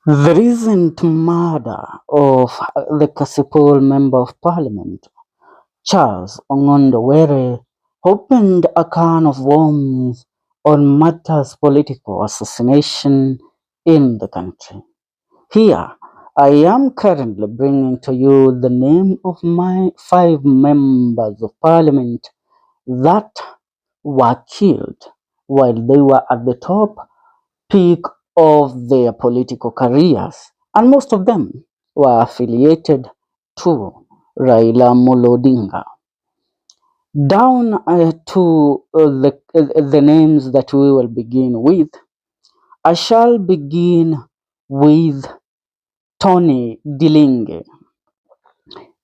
The recent murder of the Kasipul Member of Parliament, Charles Ongondo Were, opened a can of worms on matters political assassination in the country. Here, I am currently bringing to you the name of my 5 members of Parliament that were killed while they were at the top peak of their political careers, and most of them were affiliated to Raila Amolo Odinga. Down to the names that we will begin with, I shall begin with Tony Dilinge.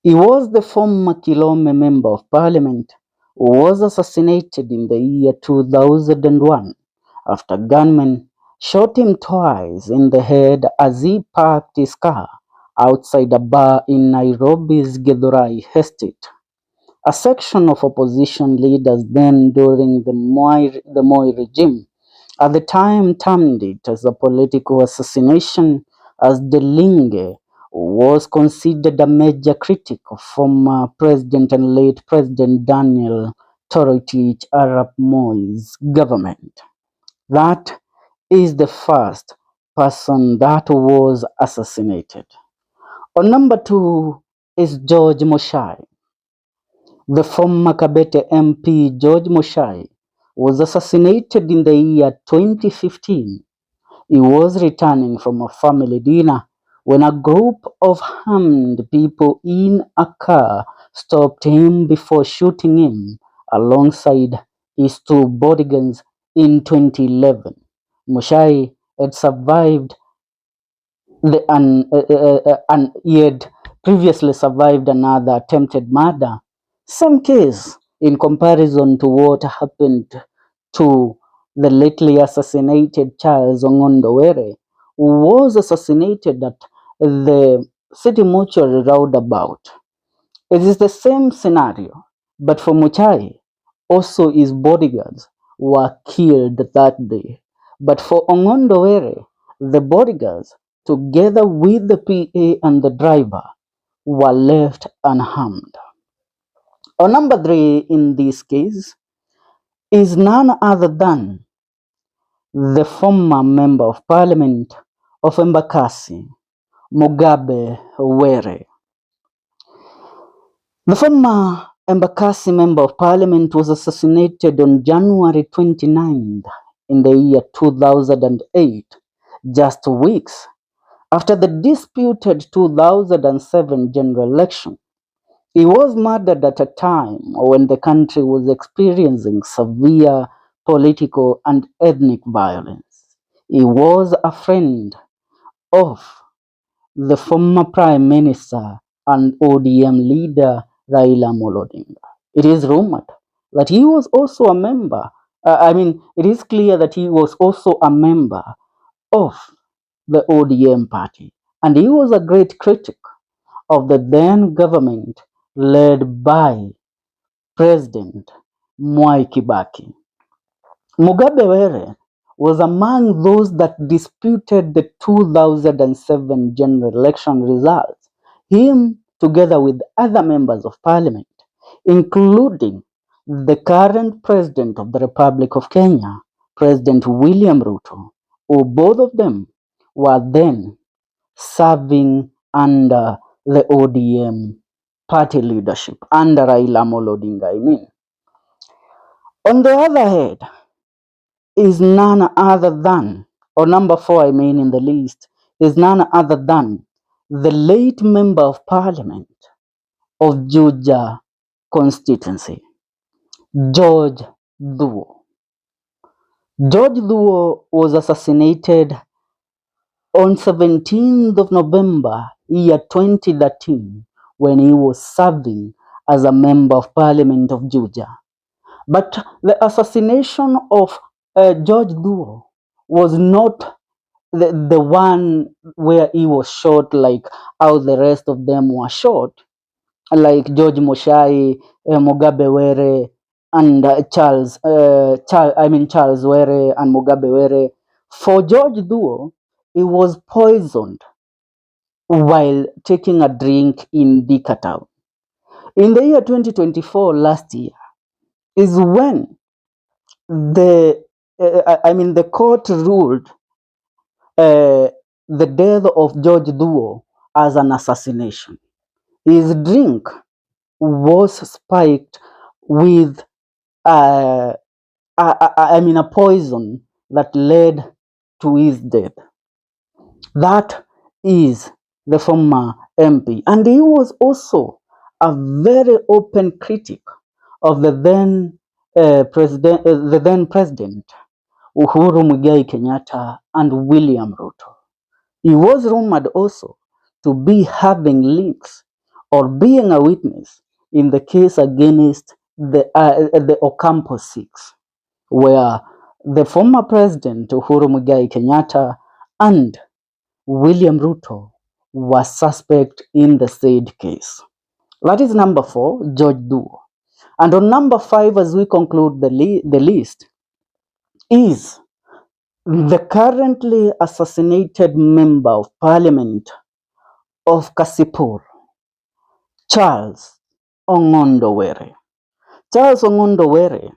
He was the former Kilome Member of Parliament who was assassinated in the year 2001 after gunmen shot him twice in the head as he parked his car outside a bar in Nairobi's Githurai estate. A section of opposition leaders then during the Moi regime at the time termed it as a political assassination, as Delinge was considered a major critic of former President and late President Daniel Toroitich Arap Moi's government. That is the first person that was assassinated. On number 2 is George Moshai. The former Kabete MP George Moshai was assassinated in the year 2015. He was returning from a family dinner when a group of armed people in a car stopped him before shooting him alongside his 2 bodyguards in 2011. Moshai had survived and he had previously survived another attempted murder. Same case in comparison to what happened to the lately assassinated Charles Ongondo Were, who was assassinated at the city mortuary roundabout. It is the same scenario, but for Muchai, also his bodyguards were killed that day. But for Ongondo Were, the bodyguards, together with the PA and the driver, were left unharmed. On number 3 in this case is none other than the former Member of Parliament of Embakasi, Mugabe Were. The former Embakasi Member of Parliament was assassinated on January 29th in the year 2008, just weeks after the disputed 2007 general election. He was murdered at a time when the country was experiencing severe political and ethnic violence. He was a friend of the former Prime Minister and ODM leader Raila Amolo Odinga. It is rumored that he was also a member, it is clear that he was also a member of the ODM party, and he was a great critic of the then government led by President Mwai Kibaki. Mugabe Were was among those that disputed the 2007 general election results, him together with other members of parliament, including the current president of the Republic of Kenya, President William Ruto, who both of them were then serving under the ODM party leadership, under Raila Amolo Odinga, I mean. On the other hand, is none other than, or number 4, I mean, in the list, is none other than the late Member of Parliament of Juja constituency, George Duo. George Duo was assassinated on 17th of November, year 2013, when he was serving as a Member of Parliament of Juja. But the assassination of George Duo was not the one where he was shot like how the rest of them were shot, like George Moshai, Mugabe Were, and Charles Were and Mugabe Were. For George Duo, he was poisoned while taking a drink in Town. In the year 2024, last year, is when the court ruled the death of George Duo as an assassination. His drink was spiked with a poison that led to his death. That is the former MP, and he was also a very open critic of the then president Uhuru Muigai Kenyatta and William Ruto. He was rumored also to be having links or being a witness in the case against the Ocampo Six, where the former president Uhuru Muigai Kenyatta and William Ruto were suspect in the said case. That is number 4, George Duo. And on number 5, as we conclude the list, is the currently assassinated member of parliament of Kasipul, Charles Ong'ondo Were. Charles Ong'ondo Were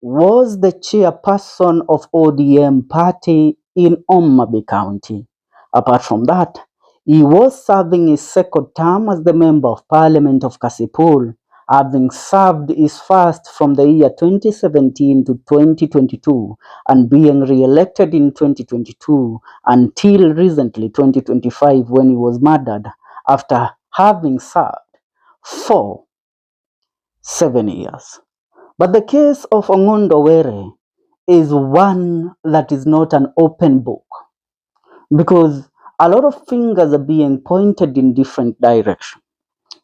was the chairperson of ODM party in Homabay County. Apart from that, he was serving his second term as the Member of Parliament of Kasipul, having served his first from the year 2017 to 2022 and being re-elected in 2022 until recently 2025 when he was murdered after having served for 7 years. But the case of Ong'ondo Were is one that is not an open book, because a lot of fingers are being pointed in different directions.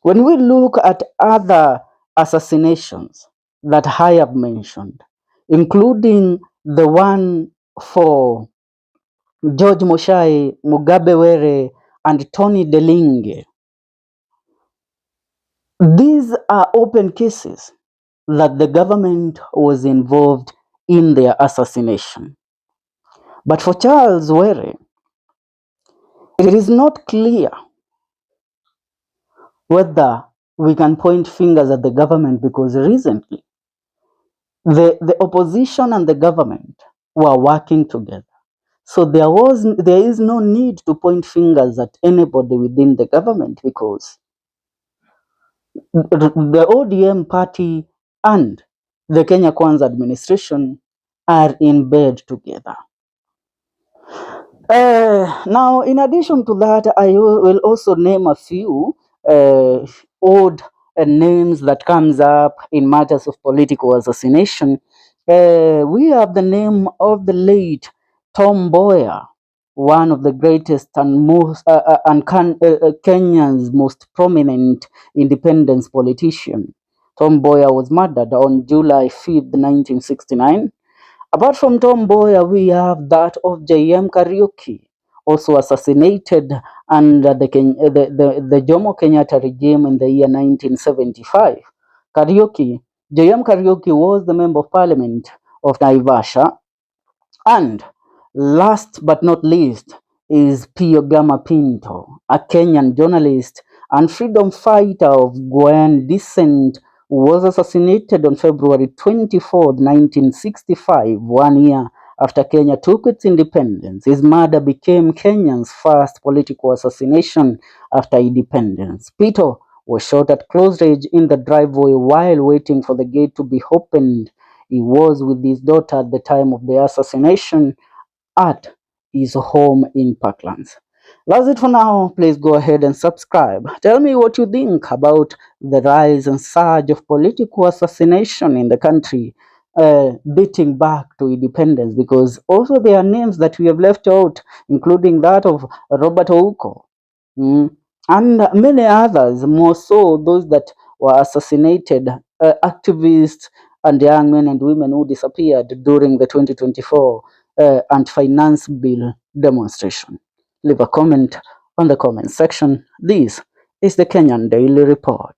When we look at other assassinations that I have mentioned, including the one for George Mushai, Mugabe Were, and Tony Delinge, these are open cases that the government was involved in their assassination. But for Charles Were, it is not clear whether we can point fingers at the government, because recently the opposition and the government were working together. So there is no need to point fingers at anybody within the government, because the ODM party and the Kenya Kwanza administration are in bed together. Now, in addition to that, I will also name a few odd names that comes up in matters of political assassination. We have the name of the late Tom Mboya, one of the greatest and Kenya's most prominent independence politician. Tom Mboya was murdered on July 5th, 1969. Apart from Tom Mboya, we have that of J.M. Kariuki, also assassinated under the Jomo Kenyatta regime in the year 1975. J.M. Kariuki was the Member of Parliament of Naivasha. And last but not least is Piogama Pinto, a Kenyan journalist and freedom fighter of Ghanaian descent, who was assassinated on February 24, 1965, 1 year after Kenya took its independence. His murder became Kenya's first political assassination after independence. Pinto was shot at close range in the driveway while waiting for the gate to be opened. He was with his daughter at the time of the assassination at his home in Parklands. That's it for now. Please go ahead and subscribe. Tell me what you think about the rise and surge of political assassination in the country, dating back to independence, because also there are names that we have left out, including that of Robert Ouko, and many others, more so those that were assassinated, activists and young men and women who disappeared during the 2024 anti-finance bill demonstration. Leave a comment on the comment section. This is the Kenyan Daily Report.